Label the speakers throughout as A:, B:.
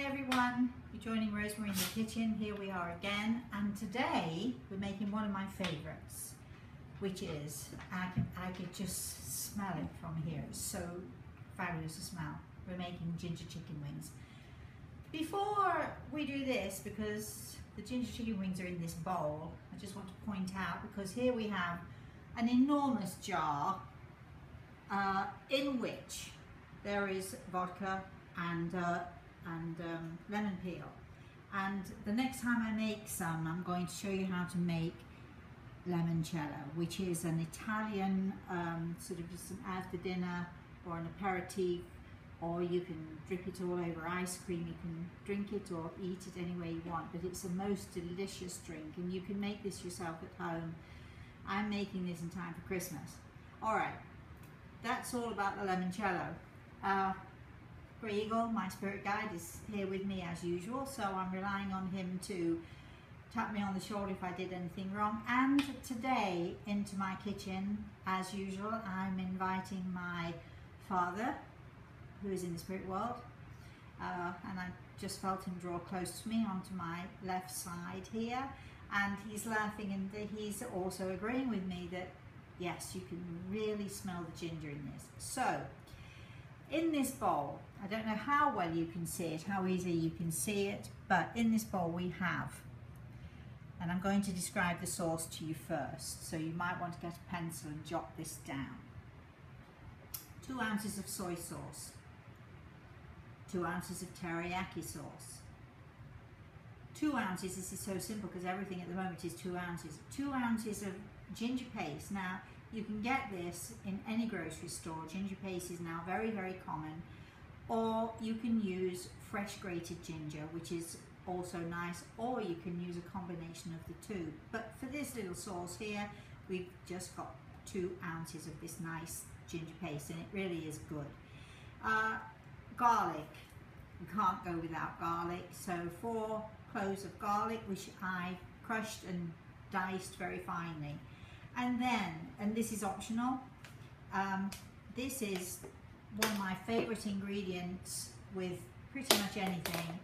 A: Hi everyone, you're joining Rosemary in the kitchen. Here we are again, and today we're making one of my favorites, which is, I could just smell it from here. It's so fabulous to smell. We're making ginger chicken wings. Before we do this, because the ginger chicken wings are in this bowl, I just want to point out, because here we have an enormous jar in which there is vodka and lemon peel. And the next time I make some, I'm going to show you how to make limoncello, which is an Italian sort of just an after dinner or an aperitif, or you can drip it all over ice cream. You can drink it or eat it any way you want, but it's the most delicious drink, and you can make this yourself at home. I'm making this in time for Christmas. All right, that's all about the limoncello. Eagle, my spirit guide, is here with me as usual, so I'm relying on him to tap me on the shoulder if I did anything wrong. And today, into my kitchen, as usual, I'm inviting my father, who is in the spirit world, and I just felt him draw close to me onto my left side here, and he's laughing, and he's also agreeing with me that yes, you can really smell the ginger in this. So in this bowl, I don't know how well you can see it, how easily you can see it, but in this bowl we have, and I'm going to describe the sauce to you first, so you might want to get a pencil and jot this down. 2 ounces of soy sauce, 2 ounces of teriyaki sauce, 2 ounces, this is so simple because everything at the moment is 2 ounces, 2 ounces of ginger paste. Now, you can get this in any grocery store. Ginger paste is now very, very common. Or you can use fresh grated ginger, which is also nice, or you can use a combination of the two. But for this little sauce here, we've just got 2 ounces of this nice ginger paste, and it really is good. Garlic, you can't go without garlic. So 4 cloves of garlic, which I crushed and diced very finely. And then, and this is optional, this is one of my favorite ingredients with pretty much anything,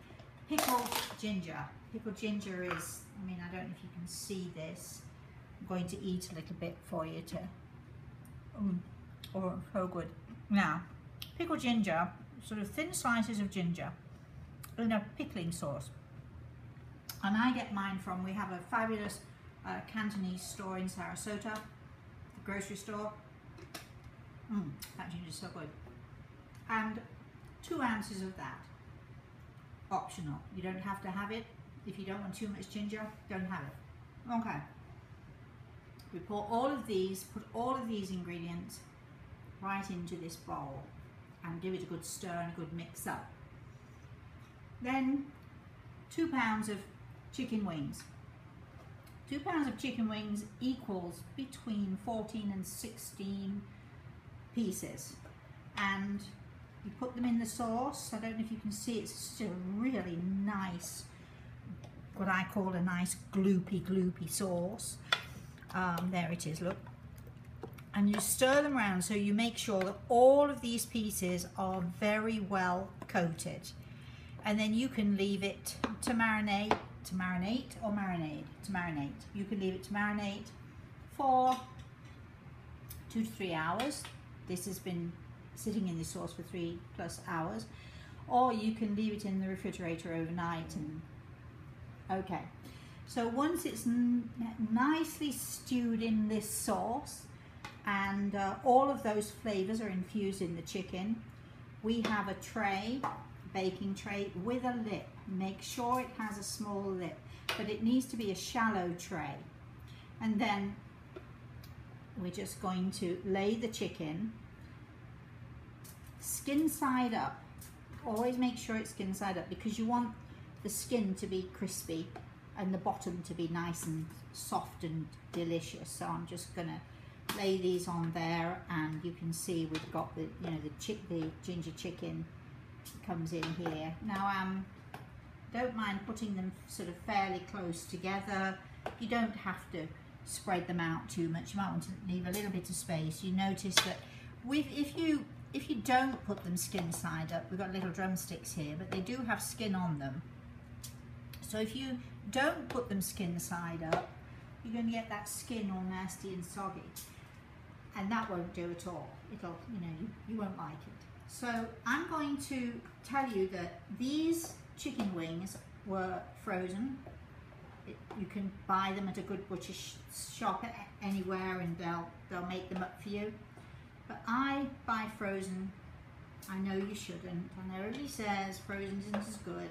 A: pickled ginger. Pickled ginger is, I mean, I don't know if you can see this. I'm going to eat a little bit for you to, oh, so good. Now, pickled ginger, sort of thin slices of ginger in a pickling sauce. And I get mine from, we have a fabulous Cantonese store in Sarasota, the grocery store. That ginger is so good. And 2 ounces of that, optional. You don't have to have it. If you don't want too much ginger, don't have it. Okay. We pour all of these, put all of these ingredients right into this bowl and give it a good stir and a good mix up. Then 2 pounds of chicken wings. 2 pounds of chicken wings equals between 14 and 16 pieces, and you put them in the sauce. I don't know if you can see, it's still really nice, what I call a nice gloopy sauce. There it is, look. And you stir them around, so you make sure that all of these pieces are very well coated, and then you can leave it to marinate. You can leave it to marinate for 2 to 3 hours. This has been sitting in the sauce for 3+ hours, or you can leave it in the refrigerator overnight. And okay, so once it's nicely stewed in this sauce and all of those flavors are infused in the chicken, we have a tray, baking tray with a lip. Make sure it has a small lip, but it needs to be a shallow tray. And then we're just going to lay the chicken skin side up. Always make sure it's skin side up, because you want the skin to be crispy and the bottom to be nice and soft and delicious. So I'm just gonna lay these on there, and you can see we've got the, you know, the ginger chicken comes in here. Now don't mind putting them sort of fairly close together. You don't have to spread them out too much. You might want to leave a little bit of space. You notice that if if you don't put them skin side up, we've got little drumsticks here, but they do have skin on them. So if you don't put them skin side up, you're going to get that skin all nasty and soggy. And that won't do at all. It'll, you know, you won't like it. So I'm going to tell you that these chicken wings were frozen. You can buy them at a good butcher shop anywhere, and they'll make them up for you. But I buy frozen. I know you shouldn't. I know everybody says frozen isn't as good,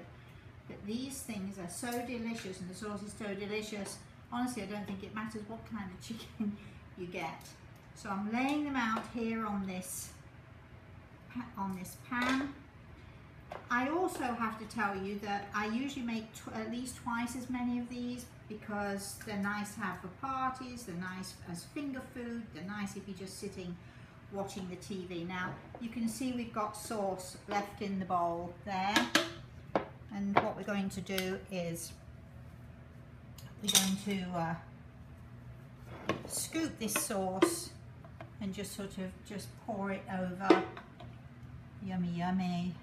A: but these things are so delicious, and the sauce is so delicious. Honestly, I don't think it matters what kind of chicken you get. So I'm laying them out here on this pan. I also have to tell you that I usually make at least twice as many of these, because they're nice to have for parties, they're nice as finger food, they're nice if you're just sitting watching the TV. Now you can see we've got sauce left in the bowl there, and what we're going to do is we're going to scoop this sauce and just sort of just pour it over. Yummy, yummy.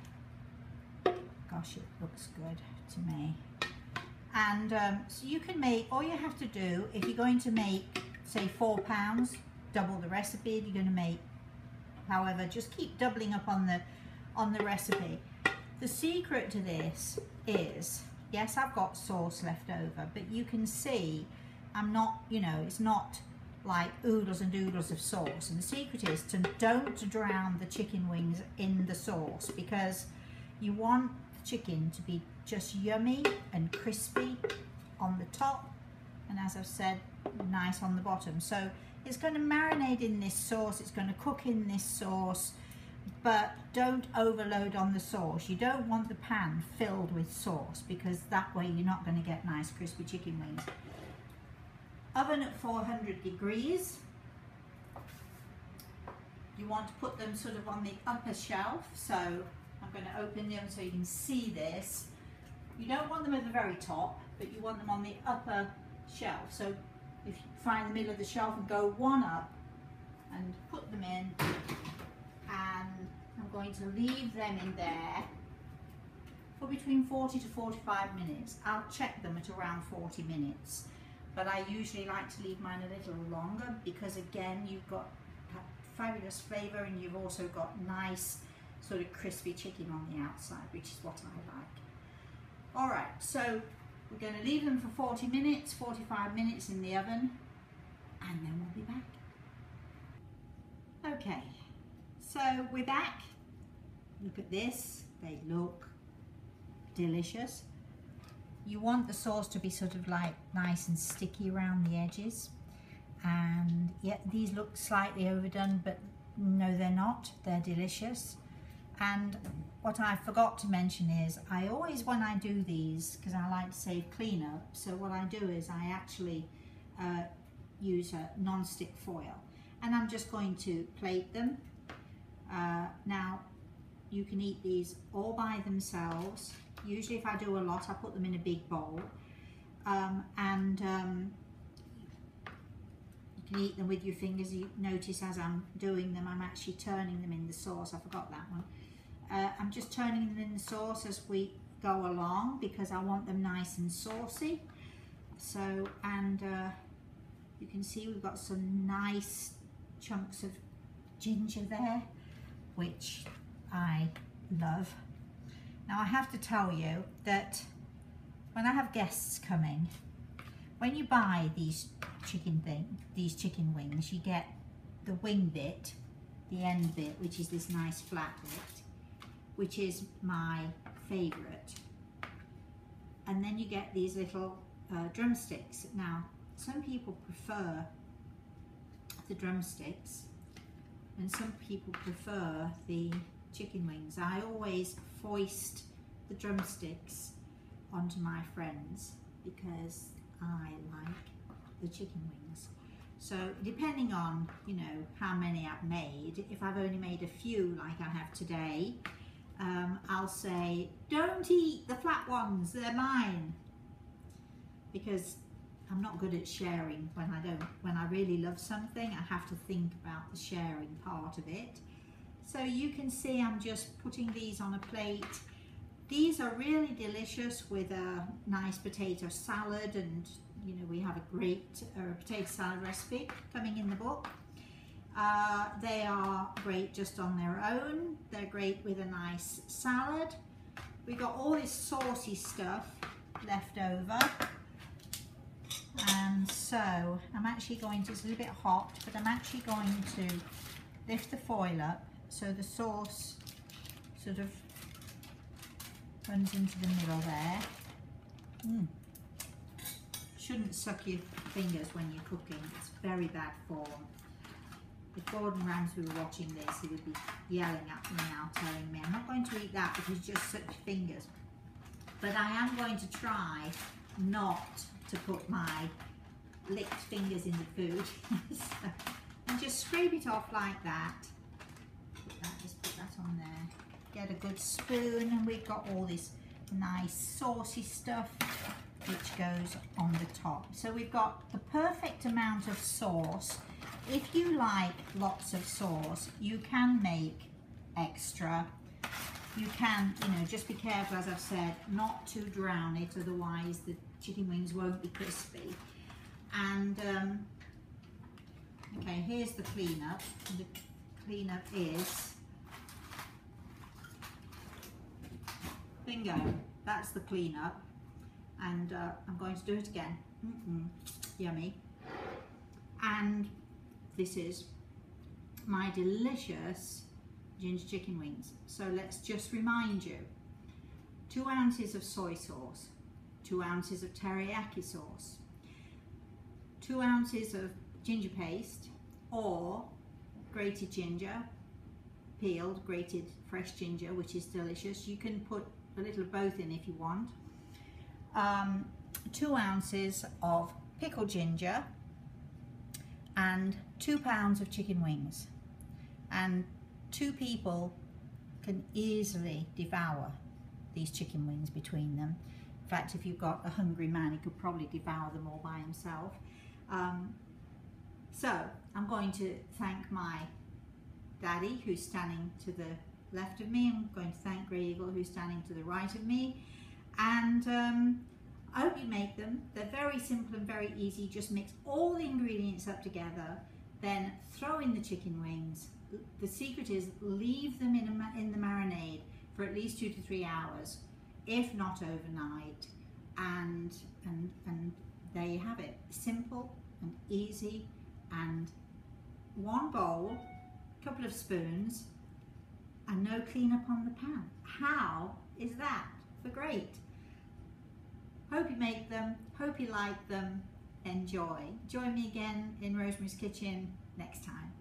A: Gosh, it looks good to me. And so you can make, all you have to do, if you're going to make, say, 4 pounds, double the recipe. If you're going to make, however, just keep doubling up on the recipe. The secret to this is, yes, I've got sauce left over, but you can see I'm not, you know, it's not like oodles and oodles of sauce. And the secret is to don't drown the chicken wings in the sauce, because you want the chicken to be just yummy and crispy on the top, and as I've said, nice on the bottom. So it's going to marinate in this sauce, it's going to cook in this sauce, but don't overload on the sauce. You don't want the pan filled with sauce, because that way you're not going to get nice crispy chicken wings. Oven at 400 degrees. You want to put them sort of on the upper shelf, so I'm going to open them so you can see this. You don't want them at the very top, but you want them on the upper shelf. So if you find the middle of the shelf and go one up and put them in, and I'm going to leave them in there for between 40 to 45 minutes. I'll check them at around 40 minutes, but I usually like to leave mine a little longer, because again, you've got fabulous flavour, and you've also got nice sort of crispy chicken on the outside, which is what I like. Alright, so we're going to leave them for 40 minutes, 45 minutes in the oven, and then we'll be back. Okay, so we're back. Look at this, they look delicious. You want the sauce to be sort of like nice and sticky around the edges. And yeah, these look slightly overdone, but no, they're not. They're delicious. And what I forgot to mention is, I always, when I do these, because I like to save cleanup, so what I do is I actually use a non-stick foil, and I'm just going to plate them. Now, you can eat these all by themselves. Usually if I do a lot, I put them in a big bowl, you can eat them with your fingers. You notice as I'm doing them, I'm actually turning them in the sauce. I forgot that one. I'm just turning them in the sauce as we go along, because I want them nice and saucy. So, and you can see we've got some nice chunks of ginger there, which I love. Now I have to tell you that when I have guests coming, when you buy these chicken wings, you get the wing bit, the end bit, which is this nice flat bit, which is my favourite. And then you get these little drumsticks. Now, some people prefer the drumsticks, and some people prefer the chicken wings. I always foist the drumsticks onto my friends, because I like the chicken wings. So depending on, you know, how many I've made, if I've only made a few like I have today, I'll say, don't eat the flat ones, they're mine. Because I'm not good at sharing when I really love something. I have to think about the sharing part of it. So you can see I'm just putting these on a plate. These are really delicious with a nice potato salad, and you know, we have a great potato salad recipe coming in the book. They are great just on their own. They're great with a nice salad. We got all this saucy stuff left over. And so I'm actually going to, it's a little bit hot, but I'm actually going to lift the foil up so the sauce sort of runs into the middle there. Shouldn't suck your fingers when you're cooking. It's very bad form. If Gordon Ramsay were watching this, he would be yelling at me now, telling me, I'm not going to eat that because you just suck your fingers. But I am going to try not to put my licked fingers in the food. So, and just scrape it off like that. Just put that on there. Get a good spoon, and we've got all this nice saucy stuff which goes on the top. So we've got the perfect amount of sauce. If you like lots of sauce, you can make extra. You can, you know, just be careful, as I've said, not to drown it, otherwise the chicken wings won't be crispy. And okay, here's the cleanup. The cleanup is, bingo, that's the cleanup. And I'm going to do it again. Yummy. And this is my delicious ginger chicken wings. So let's just remind you, 2 ounces of soy sauce, 2 ounces of teriyaki sauce, 2 ounces of ginger paste or grated ginger, peeled, grated fresh ginger, which is delicious. You can put a little of both in if you want. 2 ounces of pickled ginger and 2 pounds of chicken wings. And 2 people can easily devour these chicken wings between them. In fact, if you've got a hungry man, he could probably devour them all by himself. So I'm going to thank my daddy, who's standing to the left of me. I'm going to thank Grey Eagle, who's standing to the right of me. And I hope you make them. They're very simple and very easy. Just mix all the ingredients up together, then throw in the chicken wings. The secret is leave them in the marinade for at least 2 to 3 hours, if not overnight, and there you have it. Simple and easy, and 1 bowl, couple of spoons, and no cleanup on the pan. How is that for great? Hope you make them, hope you like them, enjoy. Join me again in Rosemary's Kitchen next time.